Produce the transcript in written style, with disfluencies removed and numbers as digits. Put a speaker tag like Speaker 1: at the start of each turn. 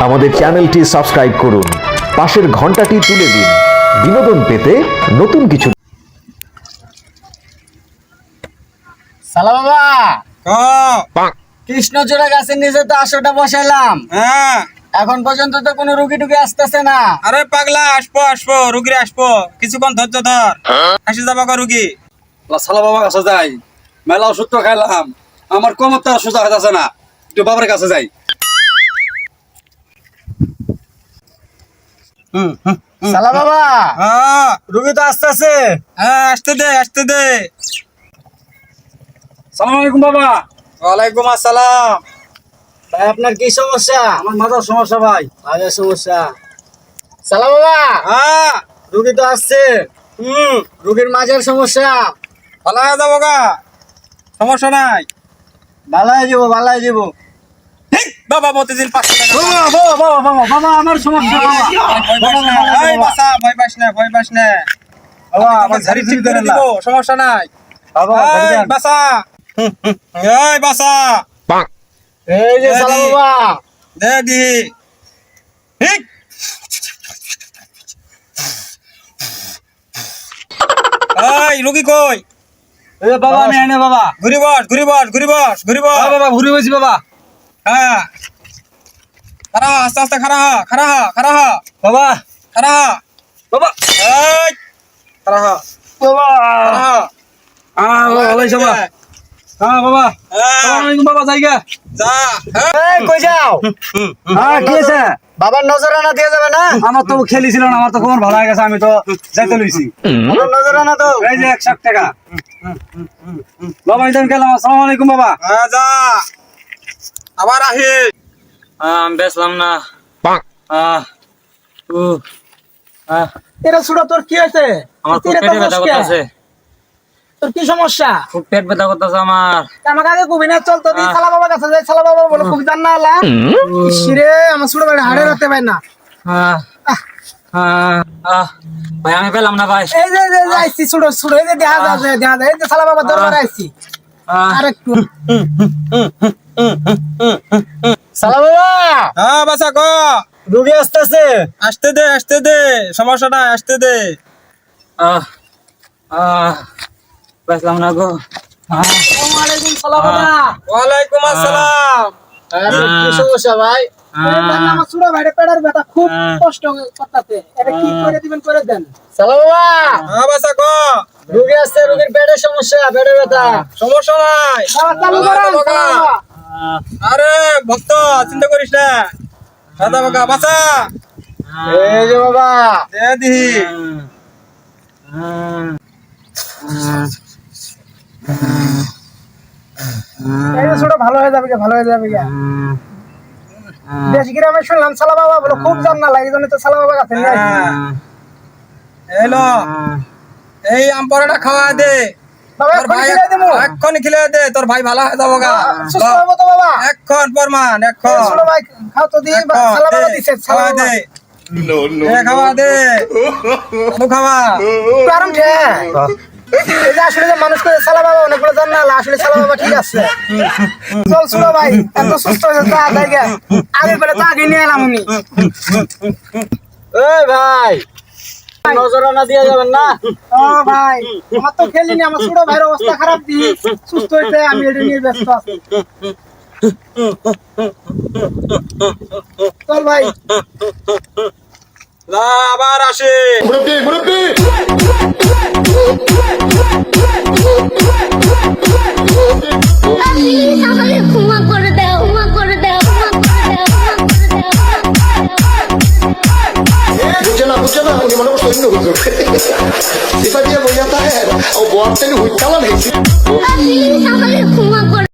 Speaker 1: আমাদের চ্যানেলটি সাবস্ক্রাইব করুন, পাশের ঘন্টাটি তুলে দিন বিনোদন পেতে নতুন কিছু।
Speaker 2: সালা বাবা, কৃষ্ণচূড়া গাছের নিচে তো আসরটা বসাইলাম।
Speaker 3: হ্যাঁ,
Speaker 2: এখন পর্যন্ত তো কোনো রুগী টুকি আসতেছে না।
Speaker 3: আরে পাগলা, আসবো রুগী আসবো, কিছুক্ষণ ধৈর্য ধর, আসি যাবো গো রুগী।
Speaker 4: সালা বাবা কাছে যাই, মেলা ওষুধ তো খাইলাম, আমার কোমর তো সোজা হইতাছে না, একটু বাবার কাছে যাই।
Speaker 2: সালা বাবা,
Speaker 3: হ্যাঁ
Speaker 2: রুগী তো আসতেছে।
Speaker 3: হ্যাঁ, আসতে দে।
Speaker 4: সালাম আলাইকুম বাবা।
Speaker 3: ওয়ালাইকুম আসসালাম।
Speaker 2: ভাই আপনার কি সমস্যা?
Speaker 4: আমার মাথার সমস্যা ভাই।
Speaker 2: মাঝের সমস্যা। সালা বাবা,
Speaker 3: হ্যাঁ,
Speaker 2: রুগী তো আসছে। রুগীর মাঝের সমস্যা।
Speaker 3: ভালো হয়ে যাবো গা, সমস্যা নাই।
Speaker 2: ভালো হয়ে যাবো, ভালো হয়ে যাবো।
Speaker 3: বাবা মতিঝিল 500 টাকা।
Speaker 4: বাবা আমার সমস্যা
Speaker 3: ভয় পাস না।
Speaker 4: বাবা
Speaker 3: আমার ঝাড়ি ঠিক করে দিব, সমস্যা নাই। এই বাসা, এই বাসা,
Speaker 2: এই যে সালা বাবা,
Speaker 3: দে দি। ঠিক। এই রুগী কই?
Speaker 4: বাবা আমি এনে বাবা।
Speaker 3: ঘুরি বস।
Speaker 4: বাবা ঘুরে বসি বাবা।
Speaker 3: হ্যাঁ, খারা আস্তে খারা হ।
Speaker 4: বাবা
Speaker 3: খারা হ।
Speaker 4: বাবা
Speaker 3: এই খারা হ।
Speaker 4: বাবা
Speaker 3: খারা হ।
Speaker 4: ভালো বাবা। হ্যাঁ বাবা,
Speaker 3: হ্যাঁ,
Speaker 4: বাবা জায়গা
Speaker 3: যা।
Speaker 2: এই কই যাও?
Speaker 4: হ্যাঁ কি আছে?
Speaker 2: বাবার নজরানা দিয়ে যাবে না?
Speaker 4: আমার তো খেলিছিল না, আমার তো খবর ভালো হয়ে গেছে, আমি তো যাইতে লইছি।
Speaker 2: বাবার নজরানা তো।
Speaker 4: এই যে 100 টাকা বাবা, ইদান গেলাম। আসসালামু আলাইকুম বাবা।
Speaker 3: হ্যাঁ, যা। আবার আহি।
Speaker 4: আমি বেচলাম না।
Speaker 2: এরা সুড়া তোর কি হয়েছে?
Speaker 4: আমার খুব
Speaker 2: এরা তো
Speaker 4: পেটে ব্যথা
Speaker 2: মুশকিল।
Speaker 4: করতেছে,
Speaker 2: তোর কি সমস্যা?
Speaker 4: খুব পেট ব্যথা করতেছে আমার।
Speaker 2: আমাকে আগে কবি না, চল তো দি সালা বাবার কাছে যাই। সালা বাবা বলে কবি জান না আলা। ইসরে আমার সুড়া বাড়ি হাড়ে রাখতে পাই না।
Speaker 4: ভাই আমি পেলাম না ভাই।
Speaker 2: এই যে আইছি সুড়ো এই যে দেখা যায় এই যে সালা বাবা দরবারে আইছি। আরেকটু সালা বাবা,
Speaker 3: হ্যাঁ বাসা গো,
Speaker 2: রুগী আসতেছে।
Speaker 3: আসতে দে, সমস্যা নাই, আসতে দে।
Speaker 4: বেচলাম না গো।
Speaker 2: আসসালামু আলাইকুম সালা বাবা।
Speaker 3: ওয়ালাইকুম আসসালাম।
Speaker 2: কি সমস্যা ভাই? আমার সুড়া ভাইরে পেটের ব্যথা খুব কষ্ট করতেছে। এটা কি করে দিবেন করে দেন। সালা বাবা,
Speaker 3: হ্যাঁ বাসা গো,
Speaker 2: রুগী আসছে, রুগীর পেটের সমস্যা, পেটের ব্যথা।
Speaker 3: সমস্যা নাই।
Speaker 2: বাবা চালু করেন সালা বাবা।
Speaker 3: আরে ভক্ত, চিন্তা করিস না। দাদা বাবা বাসা
Speaker 2: এই যে বাবা,
Speaker 3: দে দিহি।
Speaker 2: এই যে সুড়া ভালো হয়ে যাবে ভালো হয়ে যাবে। বেশ গ্রামে শুনলাম সালা বাবা বলে খুব জান্না লাগে, এই জন্য তো সালা বাবা কাছে নিয়ে আসছি।
Speaker 3: এলো, এই আম পরোটা খাওয়া দে।
Speaker 2: বাবা
Speaker 3: তোর ভাই এক্ষণ খেলে দে, তোর ভাই ভালো হয়ে যাবো গা।
Speaker 2: সুস্থ হবো তো বাবা।
Speaker 3: এক্ষণ পরমান,
Speaker 2: এই
Speaker 3: এক্ষণ
Speaker 2: ছোট ভাই খাও তো দি, সালা বাবা দিছে সালা
Speaker 3: খাওয়া
Speaker 2: বাবা।
Speaker 3: দে। খাওয়া দে, খাওয়া।
Speaker 2: কারণ কি এই যে আসলে যে মানুষ করে সালা বাবা অনেকগুলো জান না, আসলে সালা বাবা ঠিক আছে। চল ছোট ভাই, এত সুস্থ হয়েছে তা জায়গা আগে করে তো আগে নিয়ে এলাম আমি। এই ভাই, নজরানা দিয়ে যাবেন না? ও ভাই, আমার তো খেলিনি, আমার ছোট ভাইয়ের অবস্থা খারাপ দিয়ে সুস্থ হয়েছে, আমি এটা নিয়ে ব্যস্ত আছি। চল ভাই,
Speaker 3: না, আবার আসে।
Speaker 5: আমাকে ক্ষমা করে দাও, ক্ষমা করে দাও, ক্ষমা করে দাও,
Speaker 6: বুঝছে না উনি মনে করছে অন্য হুজুর সিফা দিয়ে বইয়া থাকে ও বয়ার থেকে হুইকালা নেই
Speaker 5: আমাকে ক্ষমা করে